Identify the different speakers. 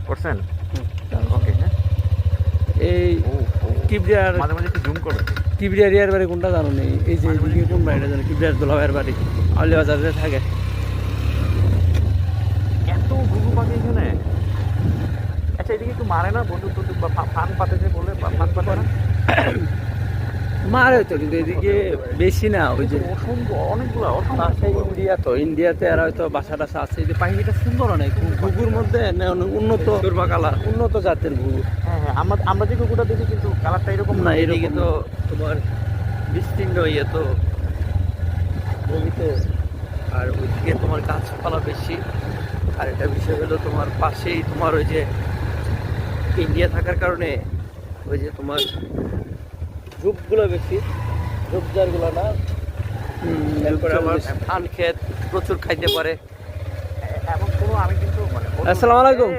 Speaker 1: করছেন? ওকে, হ্যাঁ।
Speaker 2: এই কিবরিয়ার
Speaker 1: মাঝে মাঝে একটু জুম করবেন।
Speaker 2: কিবরিয়ার ইয়ার বাড়ি কোনটা জানো নেই? এই যে এদিকে কোন বাড়িটা জানো? কিবরিয়ার দুলাভাইয়ের বাড়ি আউলিয়া বাজারে থাকে।
Speaker 1: এত ঘুঘু পাখি এখানে। আচ্ছা, এদিকে একটু মারে না বন্ধু টন্দুক বা ফান পাতে যে বলে, ফান পাতে না?
Speaker 2: মারে তো, কিন্তু এদিকে বেশি না। ওই যে
Speaker 1: অসংখ্য, অনেকগুলো,
Speaker 2: পাশে ইন্ডিয়া, তো ইন্ডিয়াতে আর হয়তো বাসা টাসা আছে। এই যে পাখিটা সুন্দর অনেক, ঘুঘুর মধ্যে উন্নত কালার, উন্নত জাতের ঘুঘু।
Speaker 1: হ্যাঁ হ্যাঁ, আমরা যে কুকুরটা দেখি কিন্তু কালারটা এরকম
Speaker 2: না, এদিকে তো তোমার বিস্তীর্ণ ইয়ে তো জমিতে, আর ওইদিকে তোমার গাছপালা বেশি। আর এটা বিষয় হলো তোমার পাশেই তোমার ওই যে ইন্ডিয়া থাকার কারণে ওই যে তোমার ঝোপগুলো বেশি, ঝোপঝাড়গুলো না। এরপরে আমার ধান ক্ষেত প্রচুর খাইতে পারে।
Speaker 1: এবং কোনো আমি কিন্তু মানে
Speaker 2: আসসালামু আলাইকুম।